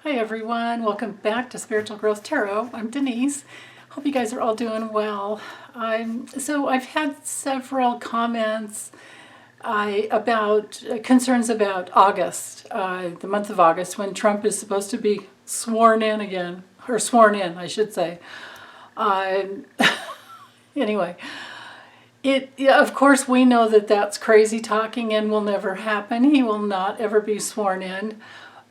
Hi everyone, welcome back to Spiritual Growth Tarot. I'm Denise. Hope you guys are all doing well. So I've had several comments about concerns about August, the month of August, when Trump is supposed to be sworn in again, or sworn in, I should say. Anyway, of course we know that that's crazy talking and will never happen. He will not ever be sworn in.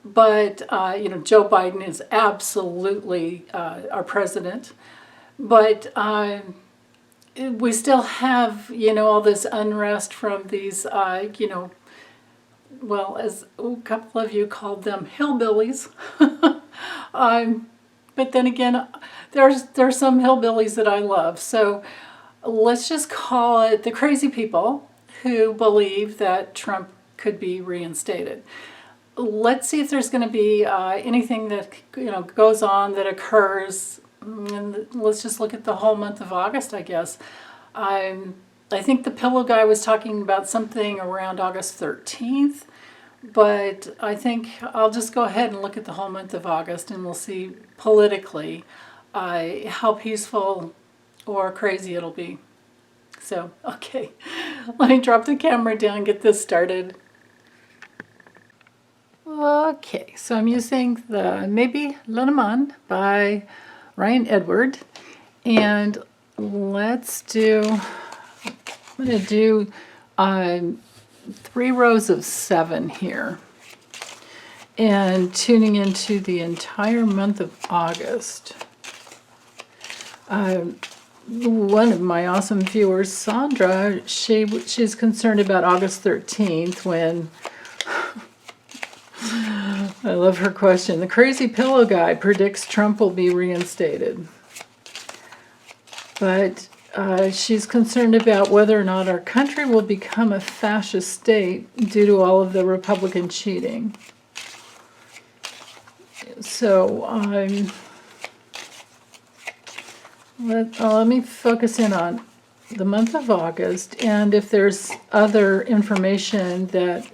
But, Joe Biden is absolutely our president. But we still have, all this unrest from these, well, as a couple of you called them, hillbillies. But then again, there's some hillbillies that I love. So let's just call it the crazy people who believe that Trump could be reinstated. Let's see if there's going to be anything that goes on that occurs. And let's just look at the whole month of August, I guess. I think the pillow guy was talking about something around August 13th, but I think I'll just go ahead and look at the whole month of August, and we'll see politically how peaceful or crazy it'll be. So, okay, let me drop the camera down and get this started. Okay, so I'm using the Maybe Lenormand by Ryan Edward, and I'm going to do 3 rows of 7 here, and tuning into the entire month of August. One of my awesome viewers, Sandra, she's concerned about August 13th when I love her question. The crazy pillow guy predicts Trump will be reinstated. But she's concerned about whether or not our country will become a fascist state due to all of the Republican cheating. So let me focus in on the month of August, and if there's other information that,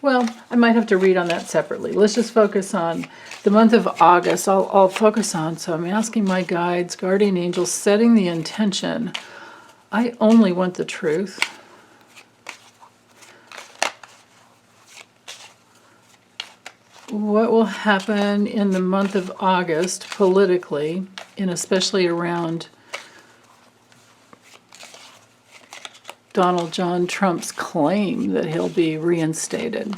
well, I might have to read on that separately. Let's just focus on the month of August. I'll focus on, so I'm asking my guides, guardian angels, setting the intention. I only want the truth. What will happen in the month of August politically, and especially around Donald John Trump's claim that he'll be reinstated?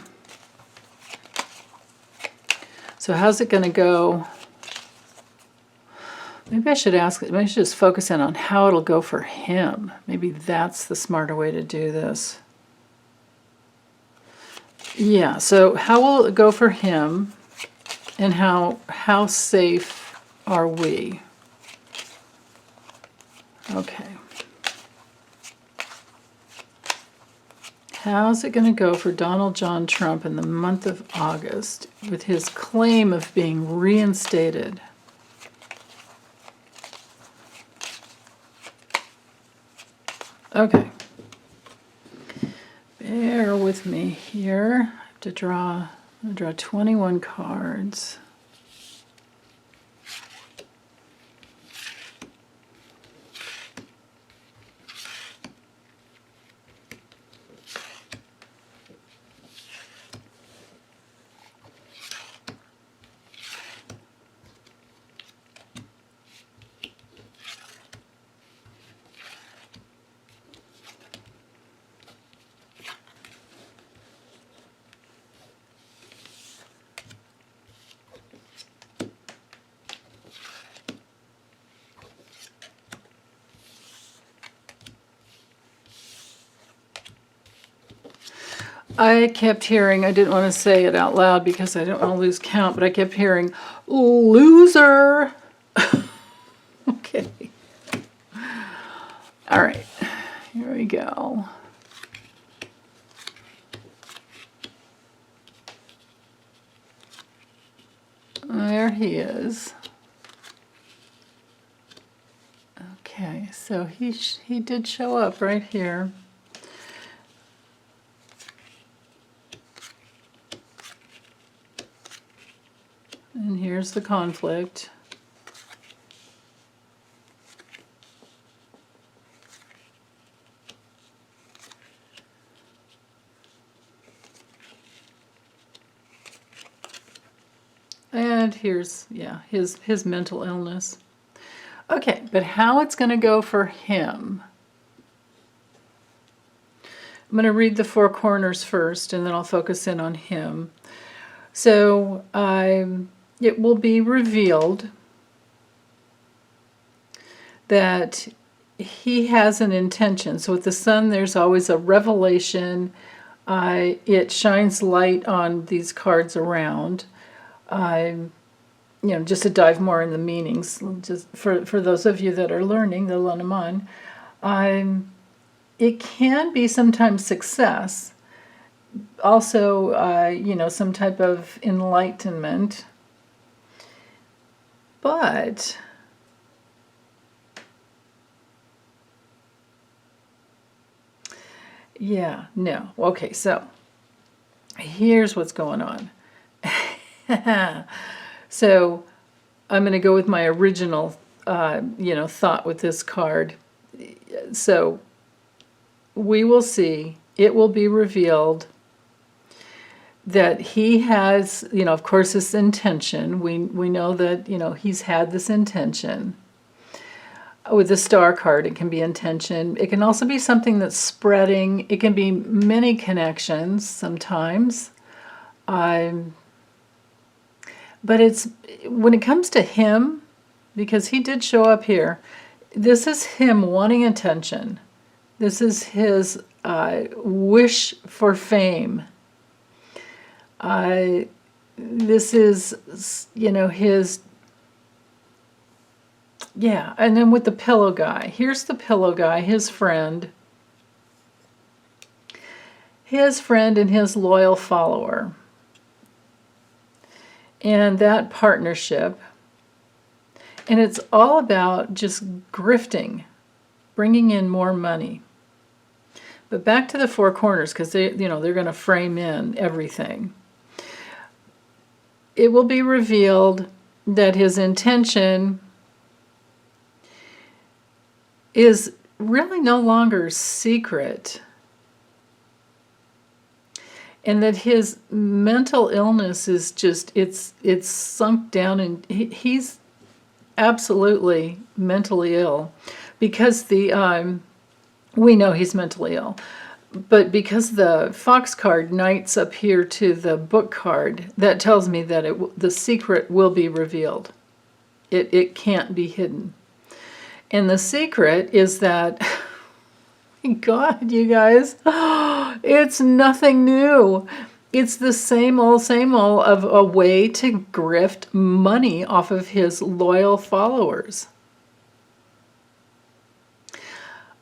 So how's it going to go? Maybe I should just focus in on how it'll go for him. Maybe that's the smarter way to do this. Yeah, so how will it go for him, and how safe are we? Okay. How's it going to go for Donald John Trump in the month of August with his claim of being reinstated? Okay. Bear with me here. I have to draw 21 cards. I kept hearing, I didn't want to say it out loud because I don't want to lose count, but I kept hearing, loser. Okay. All right, here we go. There he is. Okay, so he did show up right here. there's the conflict. And here's, yeah, his mental illness. Okay, but how it's going to go for him. I'm going to read the four corners first, and then I'll focus in on him. So it will be revealed that he has an intention. So with the sun, there's always a revelation. It shines light on these cards around. Just to dive more in the meanings, just for those of you that are learning the Lenormand, it can be sometimes success. Also, some type of enlightenment. But yeah, no. Okay, so here's what's going on. So I'm going to go with my original, thought with this card. So we will see, it will be revealed that he has, of course, this intention. We know that, he's had this intention. With the star card, it can be intention. It can also be something that's spreading. It can be many connections sometimes. But it's, when it comes to him, because he did show up here, this is him wanting attention. This is his wish for fame. This is, his, yeah. And then with the pillow guy, here's the pillow guy, his friend and his loyal follower. And that partnership, and it's all about just grifting, bringing in more money. But back to the four corners, because they're going to frame in everything. It will be revealed that his intention is really no longer secret. And that his mental illness is just, it's sunk down, and he's absolutely mentally ill. Because we know he's mentally ill. But because the Fox card knights up here to the book card, that tells me that the secret will be revealed. It can't be hidden. And the secret is that, God, you guys, it's nothing new. It's the same old of a way to grift money off of his loyal followers.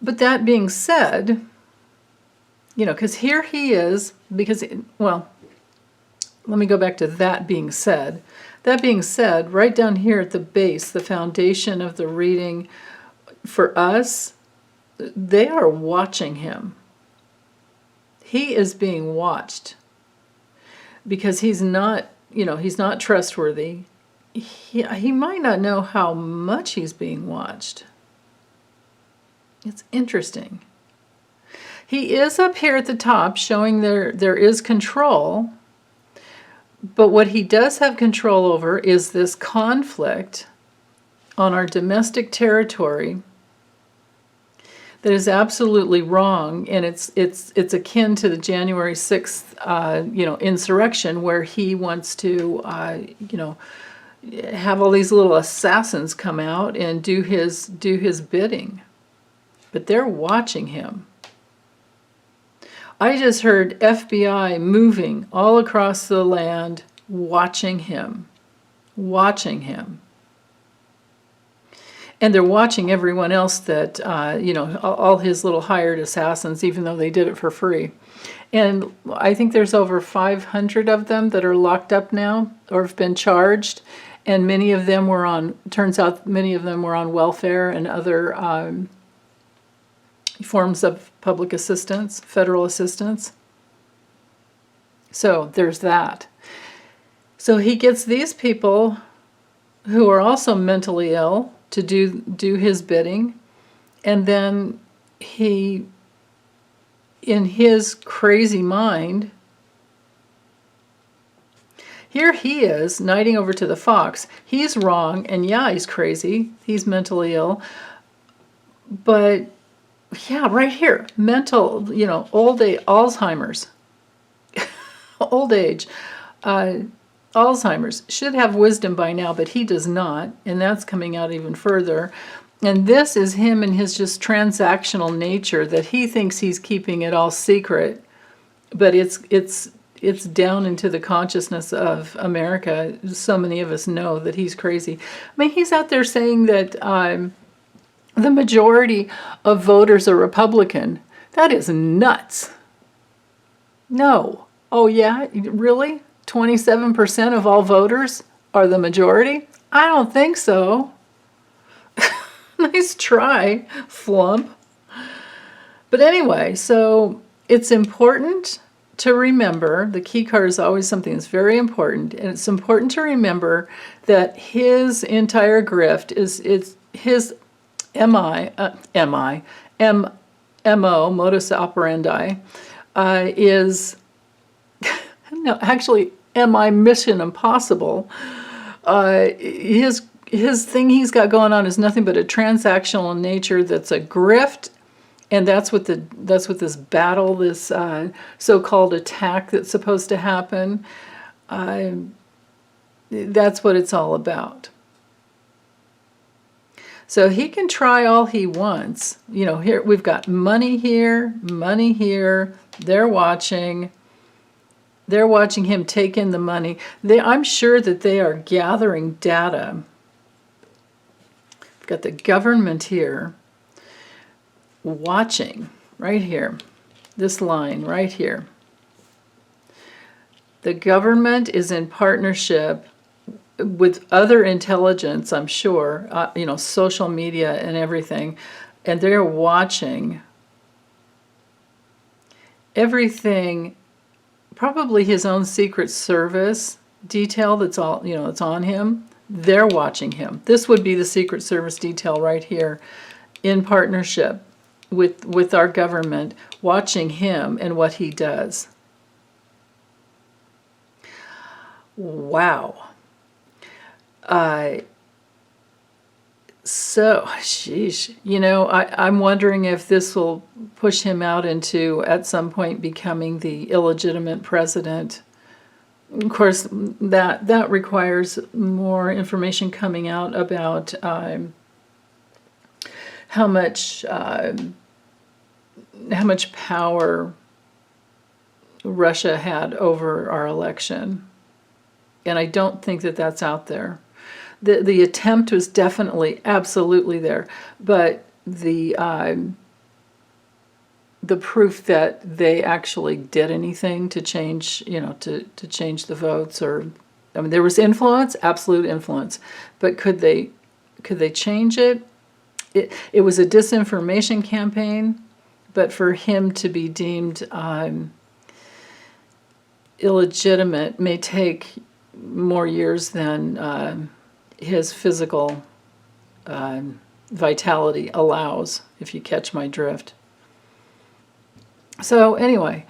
But that being said, because here he is, let me go back to that being said. That being said, right down here at the base, the foundation of the reading, for us, they are watching him. He is being watched because he's not trustworthy. He might not know how much he's being watched. It's interesting. He is up here at the top showing there is control, but what he does have control over is this conflict on our domestic territory that is absolutely wrong, and it's akin to the January 6th insurrection, where he wants to have all these little assassins come out and do his bidding. But they're watching him. I just heard FBI moving all across the land, watching him. And they're watching everyone else that, all his little hired assassins, even though they did it for free. And I think there's over 500 of them that are locked up now or have been charged. And many of them were on welfare and other forms of public assistance, federal assistance. So there's that. So he gets these people who are also mentally ill to do his bidding. And then he, in his crazy mind, here he is knighting over to the fox. He's wrong, and yeah, he's crazy. He's mentally ill. But yeah, right here, mental, old age, Alzheimer's, old age, Alzheimer's, should have wisdom by now, but he does not, and that's coming out even further. And this is him and his just transactional nature, that he thinks he's keeping it all secret, but it's down into the consciousness of America. So many of us know that he's crazy. I mean, he's out there saying that the majority of voters are Republican. That is nuts. No. Oh yeah, really? 27% of all voters are the majority? I don't think so. Nice try, flump. But anyway, so it's important to remember, the key card is always something that's very important, and it's important to remember that his entire grift is his MO, modus operandi, is, no, actually, MI, mission impossible. His thing he's got going on is nothing but a transactional nature that's a grift, and that's what this battle, this so-called attack that's supposed to happen, that's what it's all about. So he can try all he wants. Here we've got money here, money here. They're watching him take in the money. I'm sure that they are gathering data. We've got the government here watching, right here, this line right here. The government is in partnership with other intelligence, I'm sure, social media and everything, and they're watching everything, probably his own Secret Service detail that's all, it's on him. They're watching him. This would be the Secret Service detail right here, in partnership with our government, watching him and what he does. Wow. So, sheesh, I'm wondering if this will push him out into, at some point, becoming the illegitimate president. Of course, that requires more information coming out about how much power Russia had over our election, and I don't think that that's out there. The attempt was definitely, absolutely there, but the proof that they actually did anything to change, to change the votes, there was influence, absolute influence, but could they change it? It was a disinformation campaign, but for him to be deemed illegitimate may take more years than his physical vitality allows, if you catch my drift. So anyway,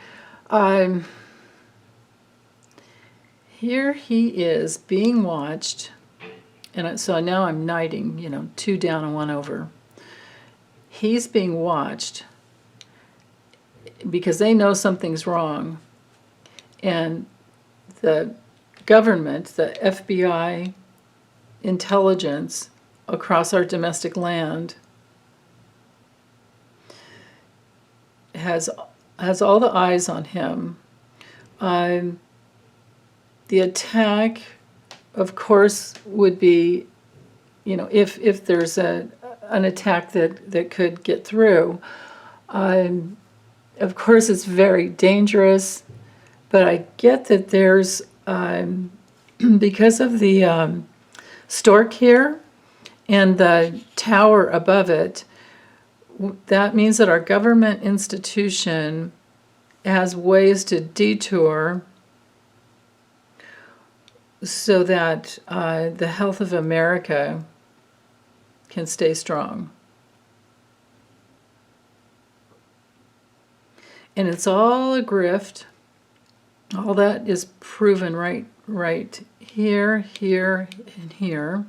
here he is being watched, and so now I'm knighting, 2 down and 1 over. He's being watched because they know something's wrong, and the government, the FBI, intelligence across our domestic land has all the eyes on him. The attack, of course, would be, if there's an attack that could get through. Of course, it's very dangerous, but I get that there's, because of the stork here and the tower above it, that means that our government institution has ways to detour so that the health of America can stay strong. And it's all a grift. All that is proven right here, here, and here.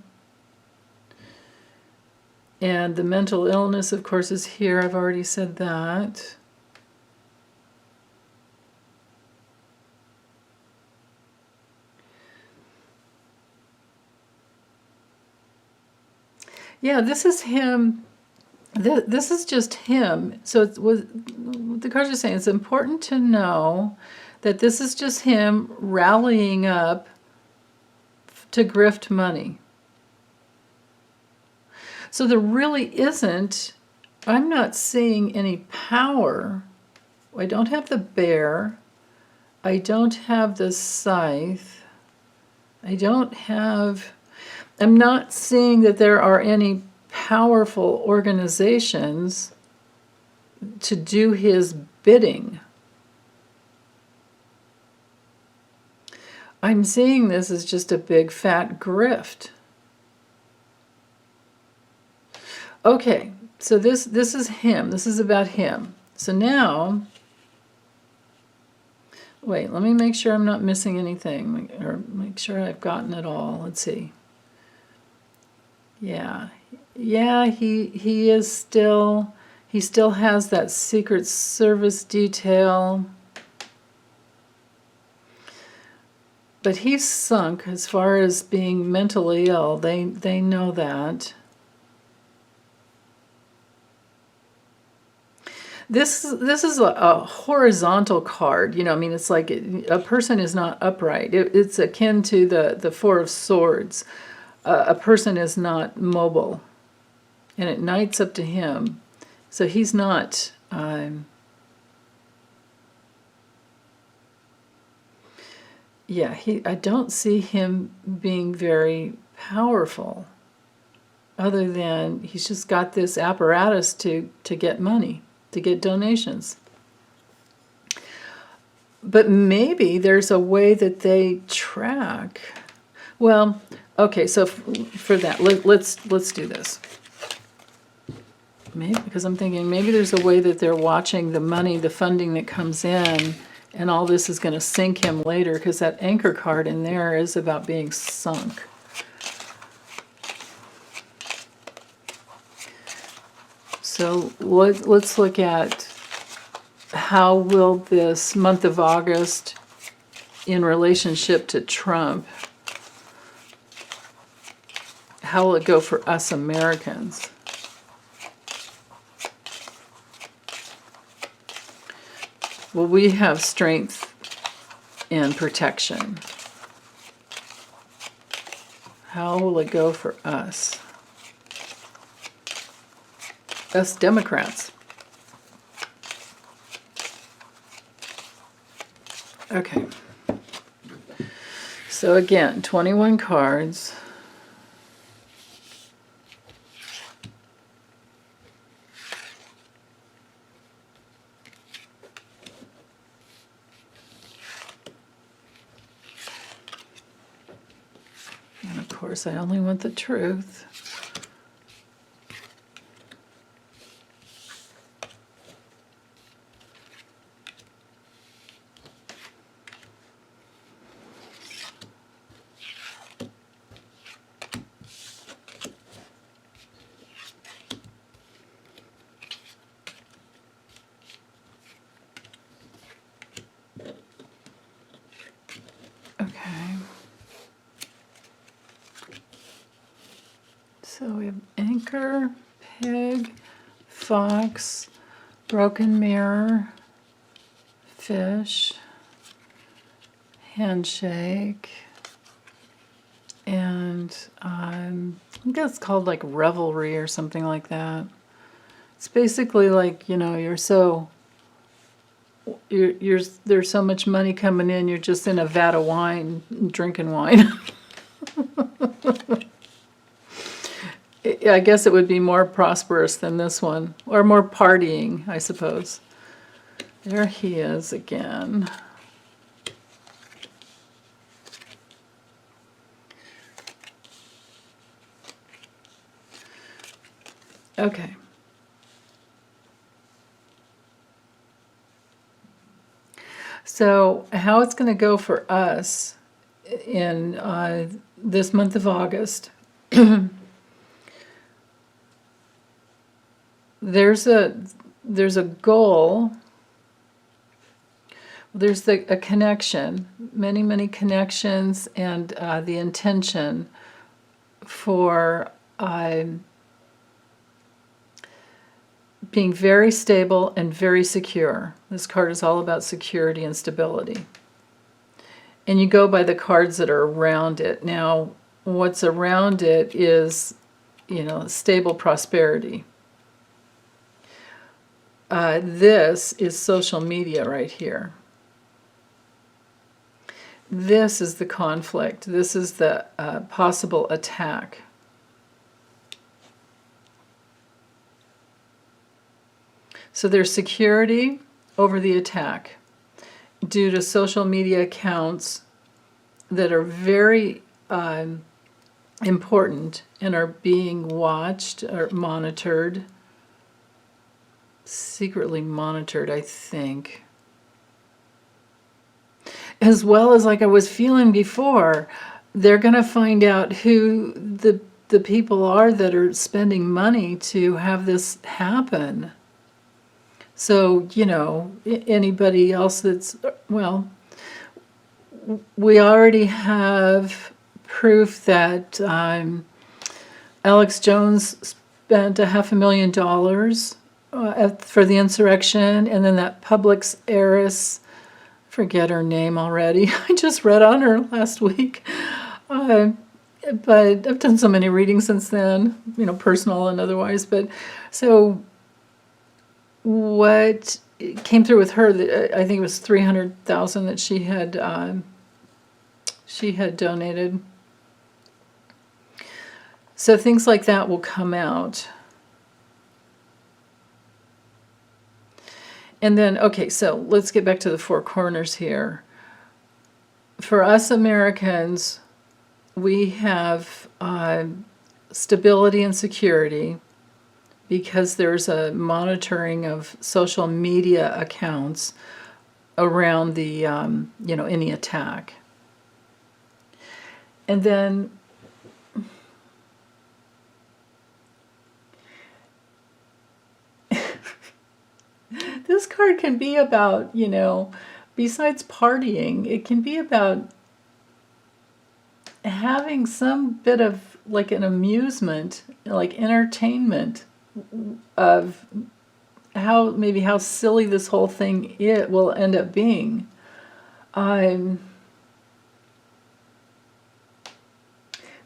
And the mental illness, of course, is here. I've already said that. Yeah, this is him. This is just him. So what the cards are saying, it's important to know that this is just him rallying up to grift money. So there really isn't, I'm not seeing any power. I don't have the bear. I don't have the scythe. I'm not seeing that there are any powerful organizations to do his bidding. I'm seeing this as just a big fat grift. Okay, so this is him. This is about him. So now, wait, let me make sure I'm not missing anything, or make sure I've gotten it all. Let's see. Yeah, he is still, he still has that Secret Service detail. But he's sunk as far as being mentally ill. They know that. This is a horizontal card. You know, I mean, it's like a person is not upright. It's akin to the Four of Swords. A person is not mobile. And it knight's up to him. So he's not... yeah, I don't see him being very powerful, other than he's just got this apparatus to get money, to get donations. But maybe there's a way that they track. Well, okay, so for that, let's do this. Maybe, because I'm thinking maybe there's a way that they're watching the money, the funding that comes in, and all this is going to sink him later, because that anchor card in there is about being sunk. So let's look at how will this month of August in relationship to Trump, how will it go for us Americans? Will we have strength and protection? How will it go for us? Us Democrats. Okay. So again, 21 cards. And of course, I only want the truth. So we have anchor, pig, fox, broken mirror, fish, handshake, and I think it's called like revelry or something like that. It's basically like, you know, there's so much money coming in, you're just in a vat of wine, drinking wine. I guess it would be more prosperous than this one, or more partying, I suppose. There he is again. Okay. So how it's going to go for us in this month of August, there's a goal, there's a connection, many connections, and the intention for being very stable and very secure. This card is all about security and stability. And you go by the cards that are around it. Now, what's around it is, stable prosperity. This is social media right here. This is the conflict. This is the possible attack. So there's security over the attack due to social media accounts that are very important and are being watched or monitored, secretly monitored, I think. As well as, like I was feeling before, they're going to find out who the people are that are spending money to have this happen. So, anybody else that's, well, we already have proof that Alex Jones spent $500,000 for the insurrection, and then that Publix heiress, forget her name already. I just read on her last week. But I've done so many readings since then, personal and otherwise. But so what came through with her, I think it was $300,000 that she had donated. So things like that will come out. And then, okay, so let's get back to the four corners here. For us Americans, we have stability and security because there's a monitoring of social media accounts around the, any attack. And then this card can be about, besides partying, it can be about having some bit of like an amusement, like entertainment of how silly this whole thing will end up being.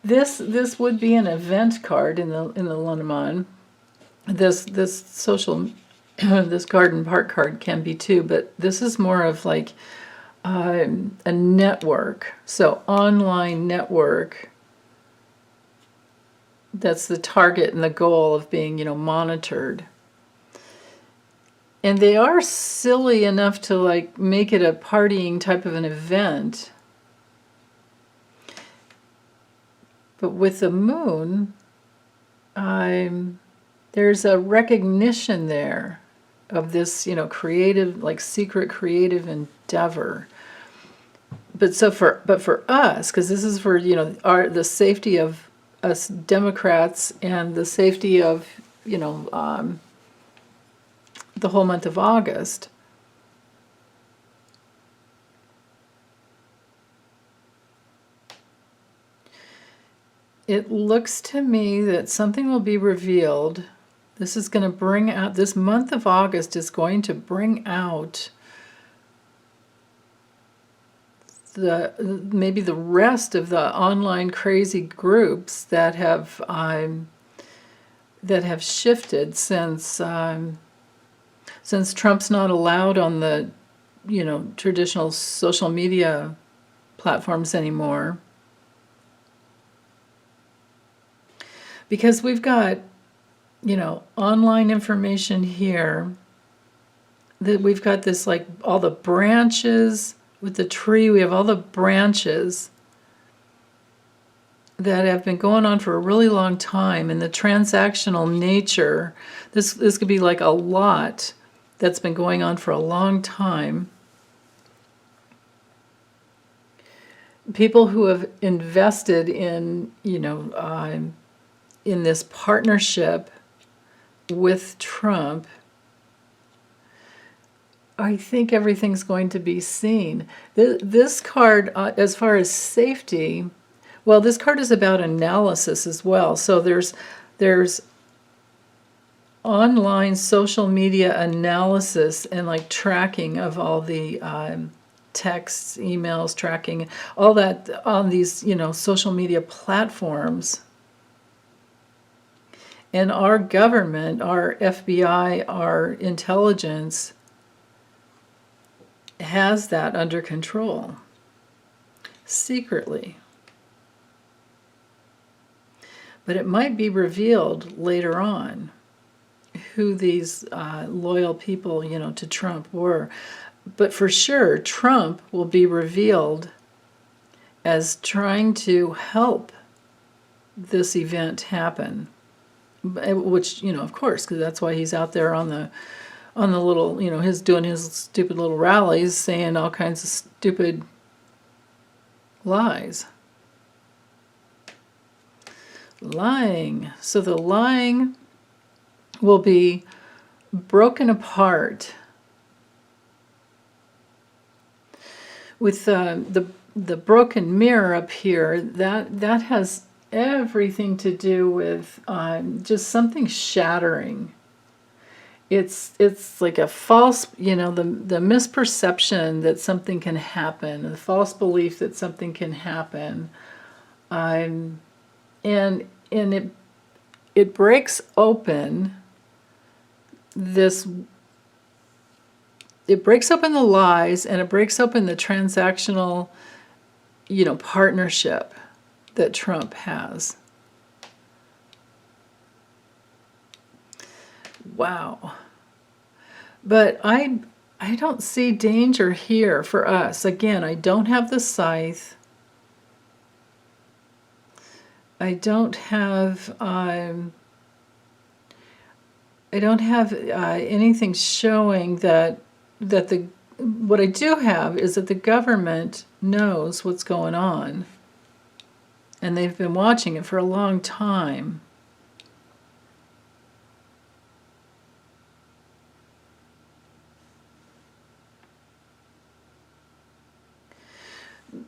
This would be an event card in the Lenormand. This social this garden park card can be too, but this is more of like a network. So online network. That's the target and the goal of being, monitored. And they are silly enough to like make it a partying type of an event. But with the moon, there's a recognition there of this, creative, like secret creative endeavor. But for us, because this is for the safety of us Democrats and the safety of the whole month of August. It looks to me that something will be revealed. This is going to bring out, this month of August is going to bring out maybe the rest of the online crazy groups that have shifted since Trump's not allowed on the traditional social media platforms anymore. Because we've got online information here, that we've got this like all the branches with the tree, we have all the branches that have been going on for a really long time, and the transactional nature, this could be like a lot that's been going on for a long time. People who have invested in, in this partnership with Trump, I think everything's going to be seen. This card, as far as safety, well, this card is about analysis as well. So there's online social media analysis and like tracking of all the texts, emails, tracking, all that on these, social media platforms. And our government, our FBI, our intelligence has that under control, secretly. But it might be revealed later on who these loyal people, to Trump were. But for sure, Trump will be revealed as trying to help this event happen. Which, of course, because that's why he's out there on the little, doing his stupid little rallies, saying all kinds of stupid lies. Lying. So the lying will be broken apart with the broken mirror up here. That has everything to do with just something shattering. It's like a false, the misperception that something can happen, the false belief that something can happen, and it breaks open this. It breaks open the lies, and it breaks open the transactional, partnership that Trump has. Wow. But I don't see danger here for us. Again, I don't have the scythe. I don't have anything showing that what I do have is that the government knows what's going on, and they've been watching it for a long time.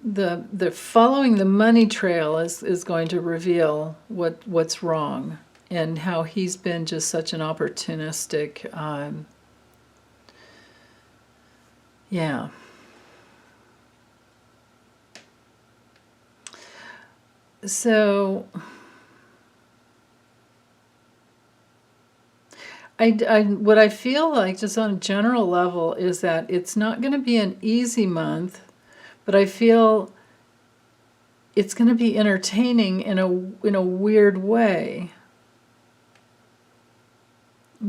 The following the money trail is going to reveal what's wrong, and how he's been just such an opportunistic yeah. So what I feel like, just on a general level, is that it's not going to be an easy month, but I feel it's going to be entertaining in a weird way,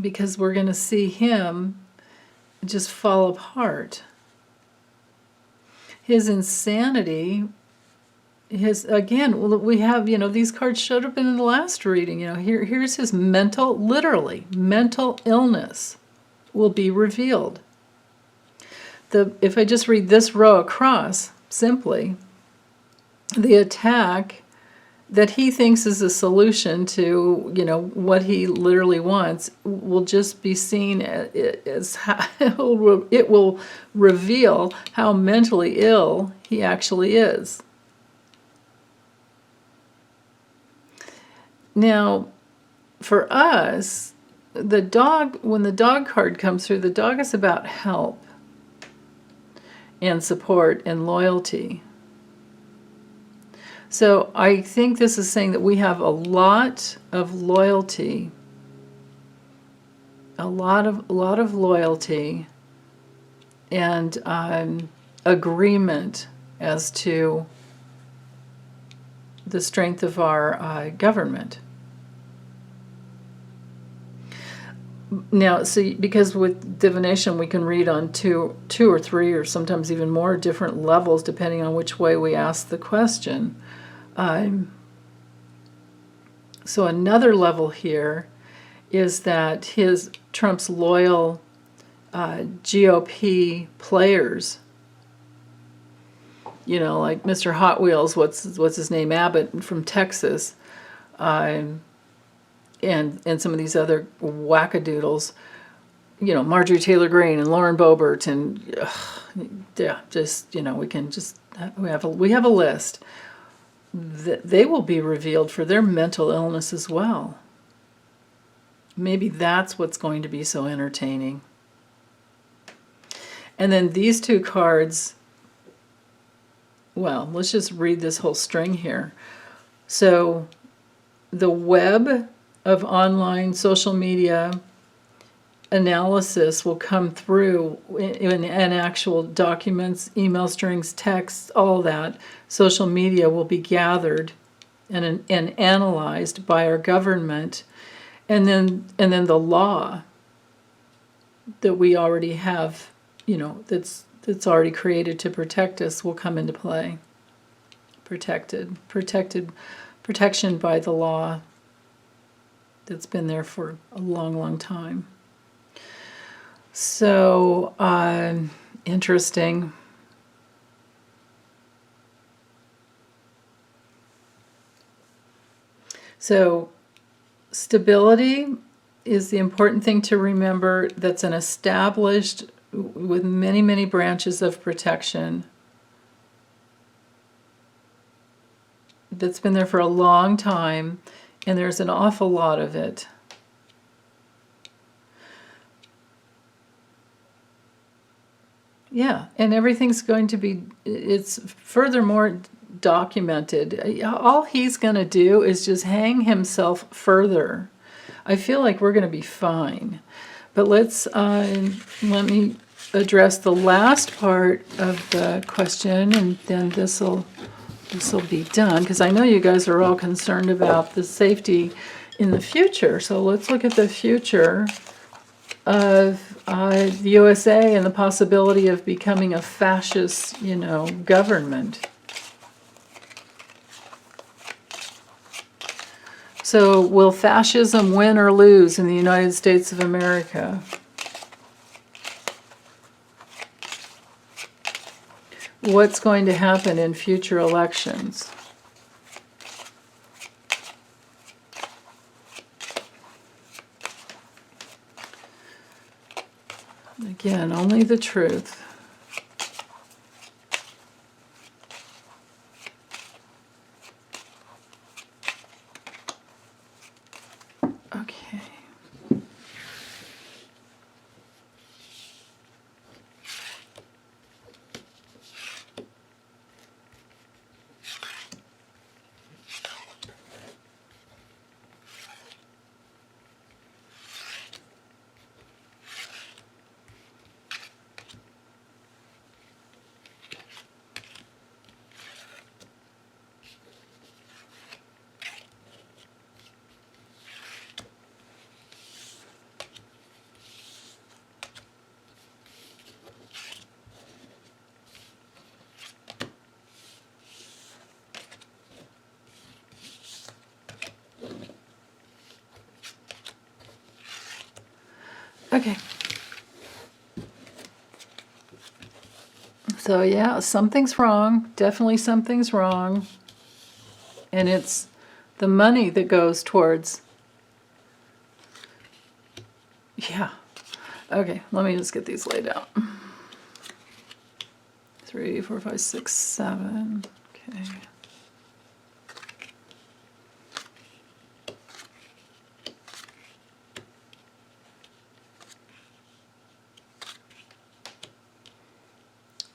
because we're going to see him just fall apart. His insanity, we have, these cards showed up in the last reading. Here's his literally mental illness will be revealed. If I just read this row across, simply, the attack that he thinks is a solution to, what he literally wants, will just be seen as how it will reveal how mentally ill he actually is. Now, for us, when the dog card comes through, the dog is about help and support and loyalty. So I think this is saying that we have a lot of loyalty, a lot of loyalty, and agreement as to the strength of our government. Now, see, because with divination we can read on two or three, or sometimes even more different levels, depending on which way we ask the question. So another level here is that Trump's loyal GOP players, like Mr. Hot Wheels, what's his name, Abbott from Texas, and some of these other wackadoodles, Marjorie Taylor Greene and Lauren Boebert, and yeah, just we have a list. They will be revealed for their mental illness as well. Maybe that's what's going to be so entertaining. And then these two cards, well, let's just read this whole string here. So the web of online social media analysis will come through in actual documents, email strings, texts, all that. Social media will be gathered and analyzed by our government, and then the law that we already have, that's already created to protect us will come into play. Protection by the law that's been there for a long, long time. So, interesting. So, stability is the important thing to remember. That's an established, with many, many branches of protection, that's been there for a long time, and there's an awful lot of it. Yeah, and everything's going to be, it's furthermore documented. All he's going to do is just hang himself further. I feel like we're going to be fine. But let me address the last part of the question, and then this will be done, because I know you guys are all concerned about the safety in the future. So let's look at the future of the USA and the possibility of becoming a fascist, government. So will fascism win or lose in the United States of America? What's going to happen in future elections? Again, only the truth. Okay. Okay. So yeah, something's wrong. Definitely something's wrong. And it's the money that goes towards... Yeah. Okay, let me just get these laid out. 3, 4, 5, 6, 7. Okay.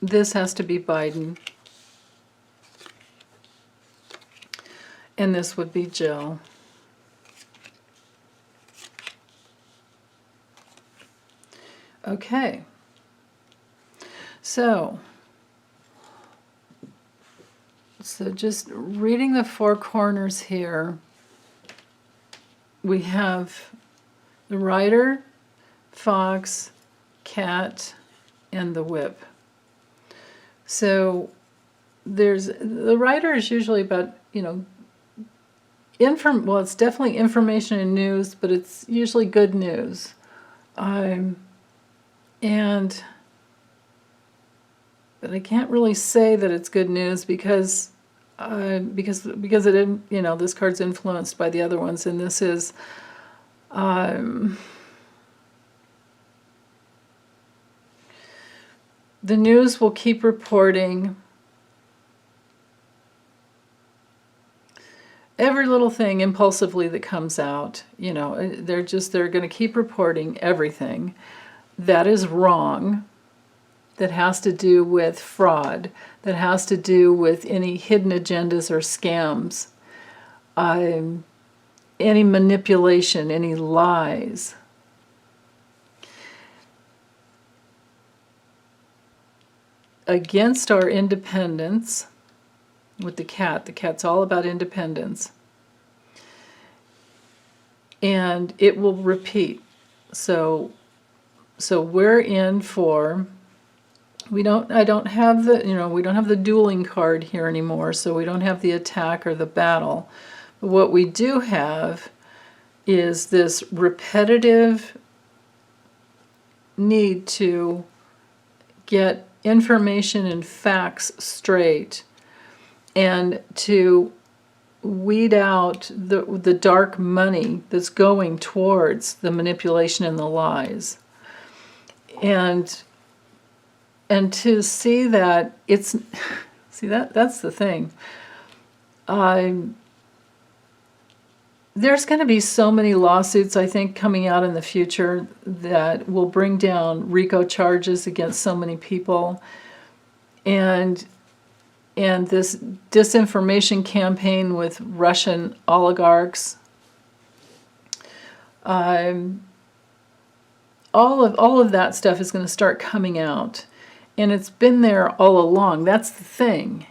This has to be Biden. And this would be Jill. Okay. So just reading the four corners here, we have the rider, fox, cat, and the whip. So the rider is usually about, well, it's definitely information and news, but it's usually good news. And but I can't really say that it's good news because it, this card's influenced by the other ones, and this is the news will keep reporting every little thing impulsively that comes out. They're going to keep reporting everything that is wrong, that has to do with fraud, that has to do with any hidden agendas or scams, any manipulation, any lies. Against our independence, with the cat's all about independence. And it will repeat. So we're in for, I don't have the dueling card here anymore, so we don't have the attack or the battle. But what we do have is this repetitive need to get information and facts straight and to weed out the dark money that's going towards the manipulation and the lies. And to see that that's the thing. There's going to be so many lawsuits, I think, coming out in the future that will bring down RICO charges against so many people. And this disinformation campaign with Russian oligarchs, all of that stuff is going to start coming out, and it's been there all along. That's the thing,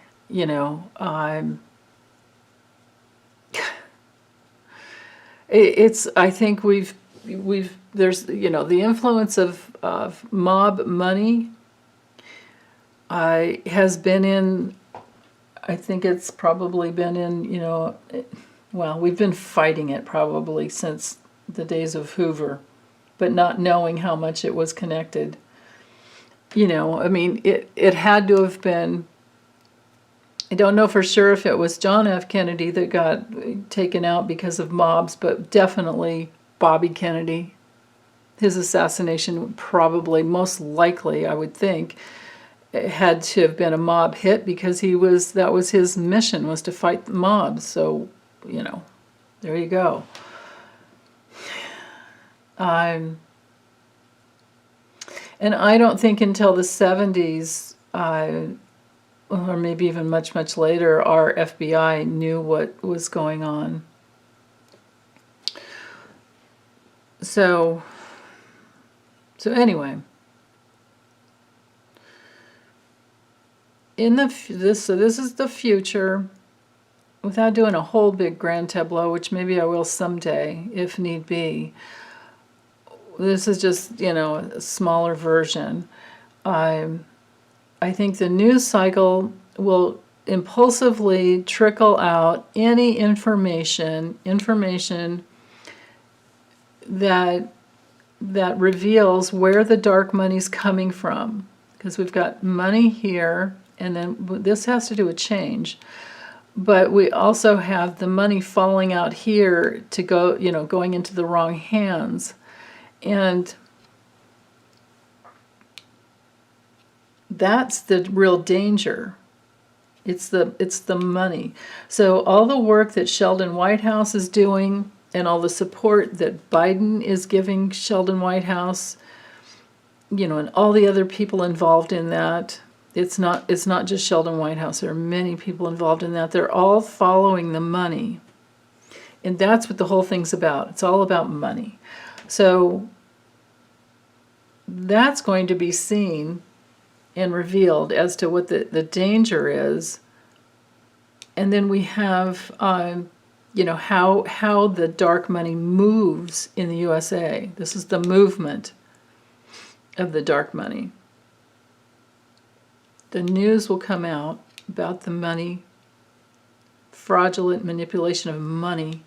It's I think there's the influence of mob money has been in. I think it's probably been in, we've been fighting it probably since the days of Hoover, but not knowing how much it was connected. It had to have been, I don't know for sure if it was John F. Kennedy that got taken out because of mobs, but definitely Bobby Kennedy. His assassination probably, most likely, I would think, it had to have been a mob hit because that was his mission, was to fight the mobs. So, there you go. And I don't think until the 70s, or maybe even much, much later, our FBI knew what was going on. So anyway. This is the future, without doing a whole big grand tableau, which maybe I will someday if need be. This is just a smaller version. I think the news cycle will impulsively trickle out any information that reveals where the dark money's coming from, because we've got money here. And then this has to do with change. But we also have the money falling out here to go, going into the wrong hands. And that's the real danger. It's the money. So all the work that Sheldon Whitehouse is doing and all the support that Biden is giving Sheldon Whitehouse, and all the other people involved in that, it's not just Sheldon Whitehouse. There are many people involved in that. They're all following the money. And that's what the whole thing's about. It's all about money. So that's going to be seen and revealed as to what the danger is. And then we have, how the dark money moves in the USA. This is the movement of the dark money. The news will come out about the money fraudulent manipulation of money,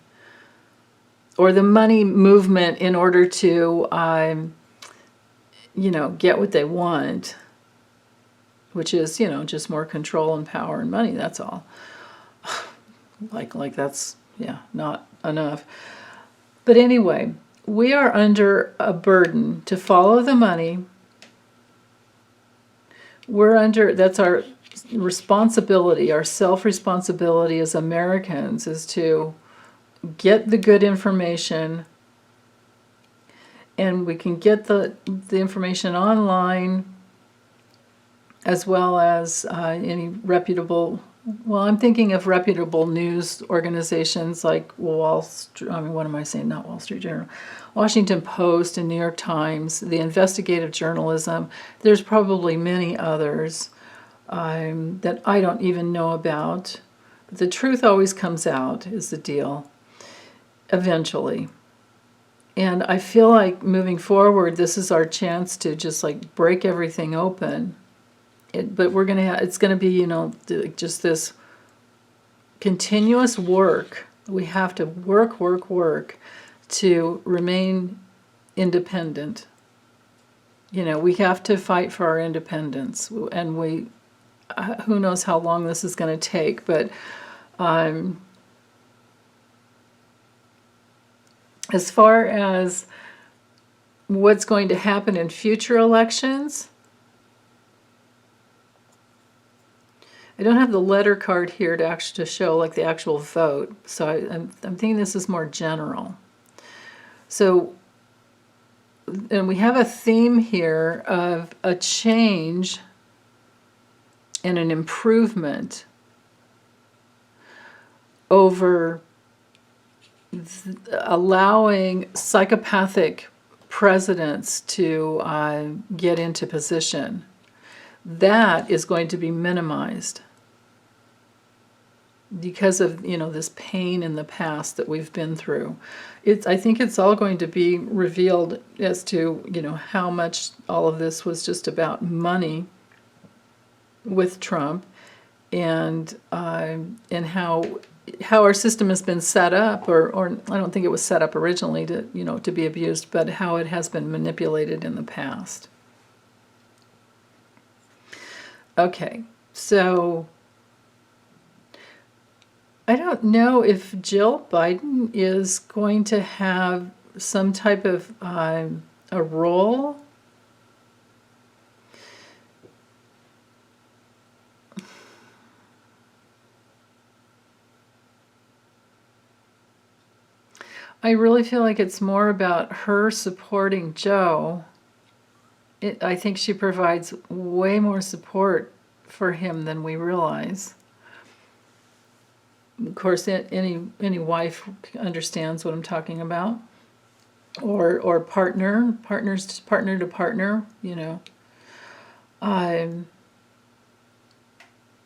or the money movement in order to, get what they want, which is, just more control and power and money. That's all. Like that's, not enough. But anyway, we are under a burden to follow the money. That's our responsibility, our self-responsibility as Americans, is to get the good information, and we can get the information online, as well as any reputable, I'm thinking of reputable news organizations like Washington Post and New York Times, the investigative journalism. There's probably many others that I don't even know about. But the truth always comes out, is the deal, eventually. And I feel like moving forward, this is our chance to just like break everything open. But it's going to be, just this continuous work. We have to work to remain independent. We have to fight for our independence. And who knows how long this is going to take, but as far as what's going to happen in future elections, I don't have the letter card here to show like the actual vote, so I'm thinking this is more general. So, and we have a theme here of a change and an improvement over allowing psychopathic presidents to get into position. That is going to be minimized because of, this pain in the past that we've been through. I think it's all going to be revealed as to, how much all of this was just about money with Trump, and how our system has been set up, or I don't think it was set up originally to be abused, but how it has been manipulated in the past. Okay, so I don't know if Jill Biden is going to have some type of a role. I really feel like it's more about her supporting Joe. I think she provides way more support for him than we realize. Of course, any wife understands what I'm talking about, or partner to partner.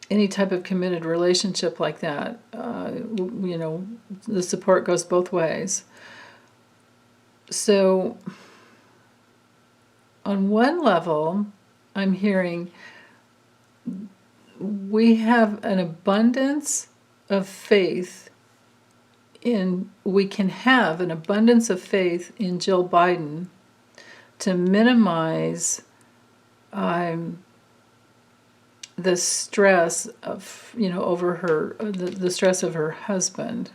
Any type of committed relationship like that, the support goes both ways. So, on one level, I'm hearing we have an abundance of faith we can have an abundance of faith in Jill Biden to minimize the stress of, over her, the stress of her husband.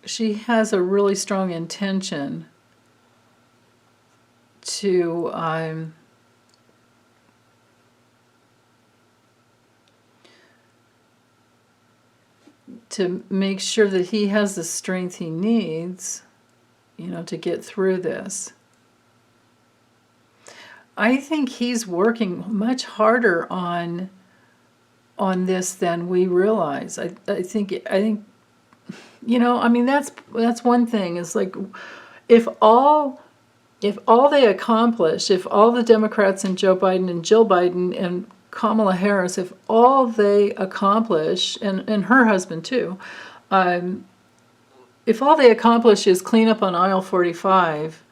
She has a really strong intention to make sure that he has the strength he needs, to get through this. I think he's working much harder on this than we realize. I think that's one thing. Is like if all they accomplish, if all the Democrats and Joe Biden and Jill Biden and Kamala Harris, if all they accomplish, and her husband too, if all they accomplish is clean up on aisle 45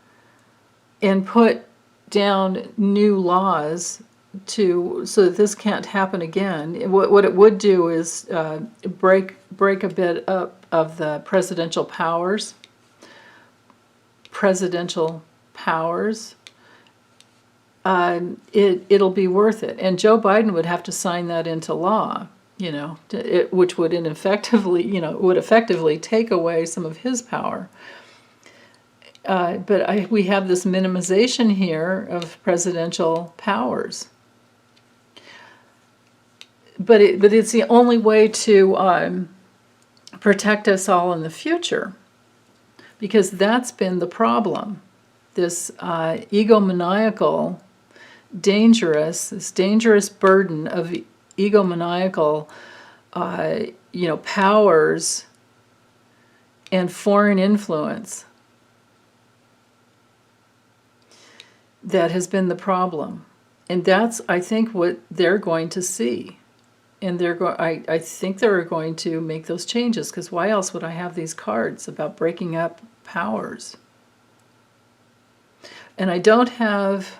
and put down new laws so that this can't happen again. What it would do is break a bit up of the presidential powers. It'll be worth it, and Joe Biden would have to sign that into law. Which would would effectively take away some of his power. But we have this minimization here of presidential powers. But it's the only way to protect us all in the future, because that's been the problem. This egomaniacal, this dangerous burden of egomaniacal, powers and foreign influence that has been the problem. And that's, I think, what they're going to see. And I think they're going to make those changes, because why else would I have these cards about breaking up powers? And I don't have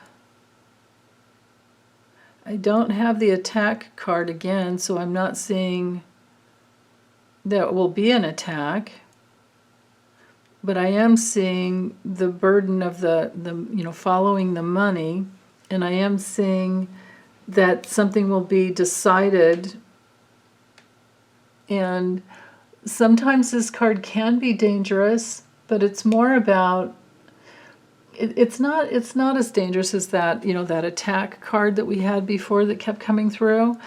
the attack card again, so I'm not seeing that will be an attack. But I am seeing the burden of the following the money, and I am seeing that something will be decided. And sometimes this card can be dangerous, but it's more about, it's not as dangerous as that that attack card that we had before that kept coming through.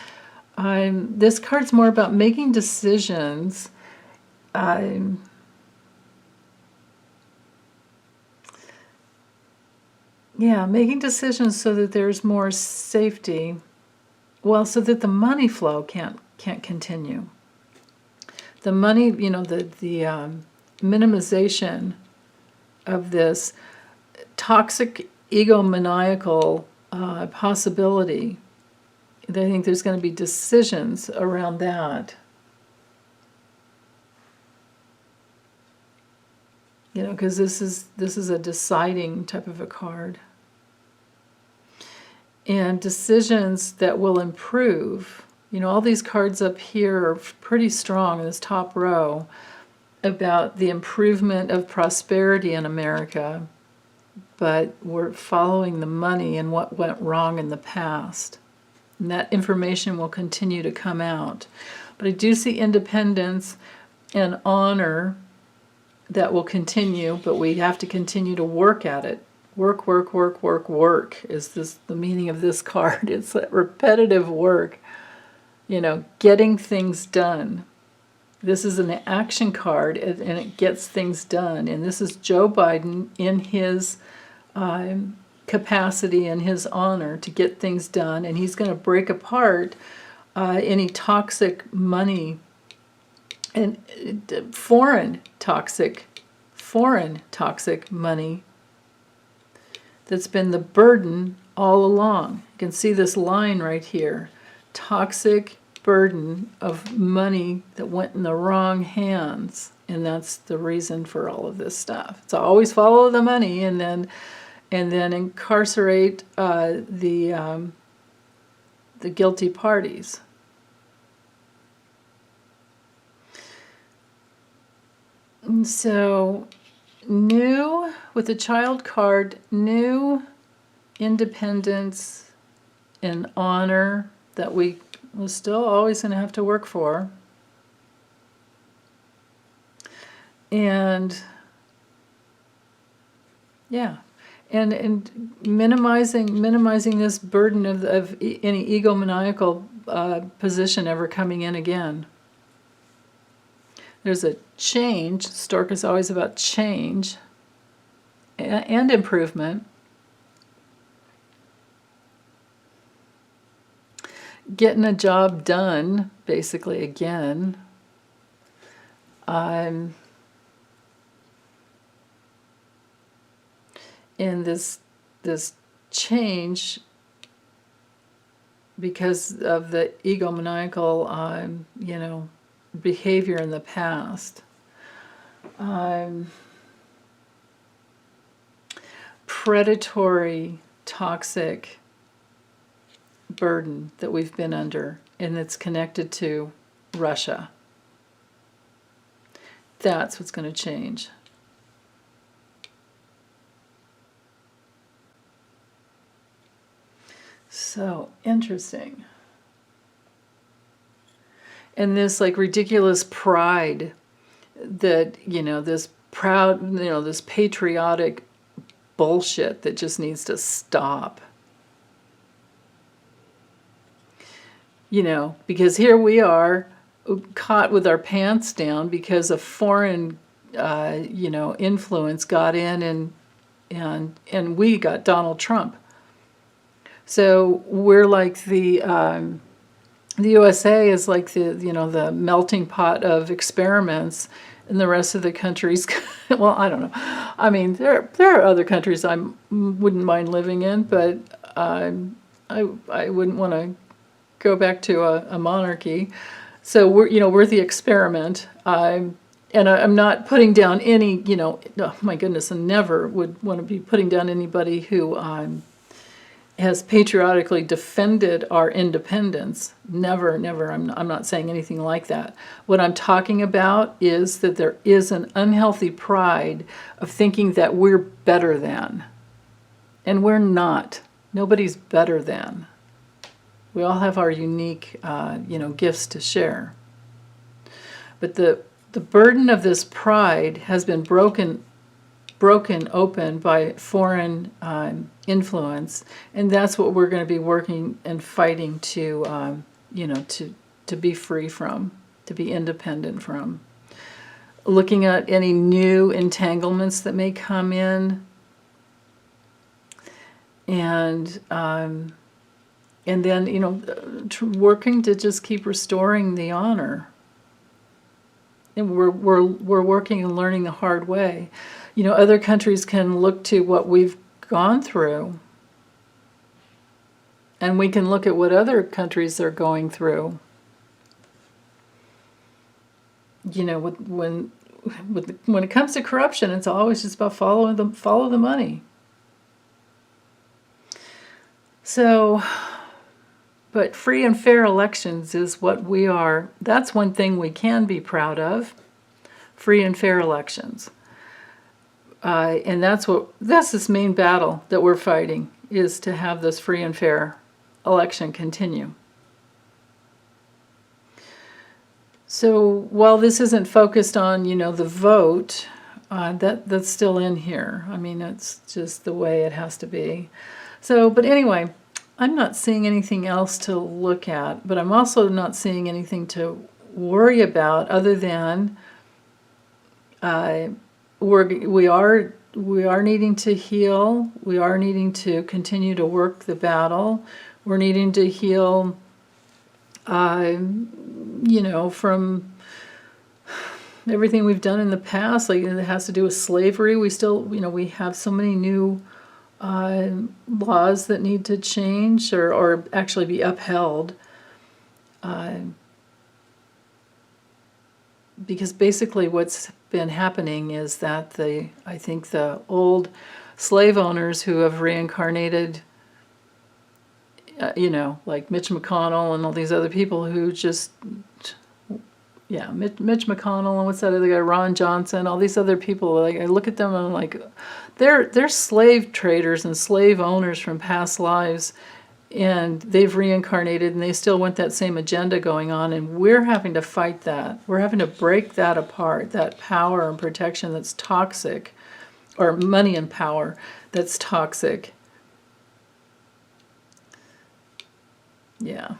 This card's more about making decisions. Making decisions so that there's more safety. Well, so that the money flow can't continue. The money, the minimization of this toxic egomaniacal possibility. I think there's going to be decisions around that. Because this is a deciding type of a card. And decisions that will improve. All these cards up here are pretty strong in this top row about the improvement of prosperity in America, but we're following the money and what went wrong in the past. And that information will continue to come out. But I do see independence and honor that will continue, but we have to continue to work at it. Work is the meaning of this card. It's that repetitive work, getting things done. This is an action card, and it gets things done. And this is Joe Biden in his capacity and his honor to get things done, and he's going to break apart any toxic money and foreign toxic money that's been the burden all along. You can see this line right here. Toxic burden of money that went in the wrong hands. And that's the reason for all of this stuff. It's always follow the money and then incarcerate the guilty parties. And so new, with the child card, new independence and honor that we're still always going to have to work for. And and minimizing this burden of any egomaniacal position ever coming in again. There's a change. Stork is always about change and improvement. Getting a job done, basically, again. And this change, because of the egomaniacal, behavior in the past. Predatory, toxic burden that we've been under, and it's connected to Russia. That's what's going to change. So interesting. And this like ridiculous pride that, this proud, this patriotic bullshit that just needs to stop. Because here we are caught with our pants down because a foreign, influence got in and we got Donald Trump. So we're like the USA is like the melting pot of experiments, and the rest of the countries, well, I don't know. I mean, there are other countries I wouldn't mind living in, but I wouldn't want to go back to a monarchy. So we're the experiment. And I'm not putting down any, oh my goodness, I never would want to be putting down anybody who has patriotically defended our independence. Never, never. I'm not saying anything like that. What I'm talking about is that there is an unhealthy pride of thinking that we're better than. And we're not. Nobody's better than. We all have our unique, gifts to share. But the burden of this pride has been broken open by foreign influence, and that's what we're going to be working and fighting to be free from, to be independent from. Looking at any new entanglements that may come in, and then working to just keep restoring the honor. And we're working and learning the hard way. Other countries can look to what we've gone through, and we can look at what other countries are going through. When it comes to corruption, it's always just about follow the money. So, but free and fair elections is what we are. That's one thing we can be proud of. Free and fair elections. And that's this main battle that we're fighting, is to have this free and fair election continue. So while this isn't focused on, the vote, that's still in here. I mean, it's just the way it has to be. So, but anyway, I'm not seeing anything else to look at, but I'm also not seeing anything to worry about other than we are needing to heal. We are needing to continue to work the battle. We're needing to heal, from everything we've done in the past. Like it has to do with slavery. We still, we have so many new laws that need to change or actually be upheld. Because basically what's been happening is that I think the old slave owners who have reincarnated, like Mitch McConnell and all these other people who just, Mitch McConnell and what's that other guy, Ron Johnson, all these other people, like I look at them and I'm like, they're slave traders and slave owners from past lives, and they've reincarnated and they still want that same agenda going on, and we're having to fight that. We're having to break that apart, that power and protection that's toxic, or money and power that's toxic. Yeah.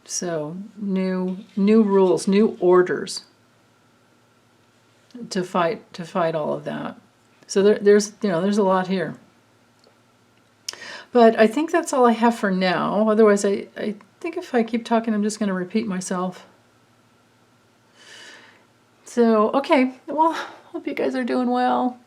So new rules, new orders to fight all of that. So there's a lot here. But I think that's all I have for now. Otherwise, I think if I keep talking, I'm just going to repeat myself. So, okay. Well, hope you guys are doing well.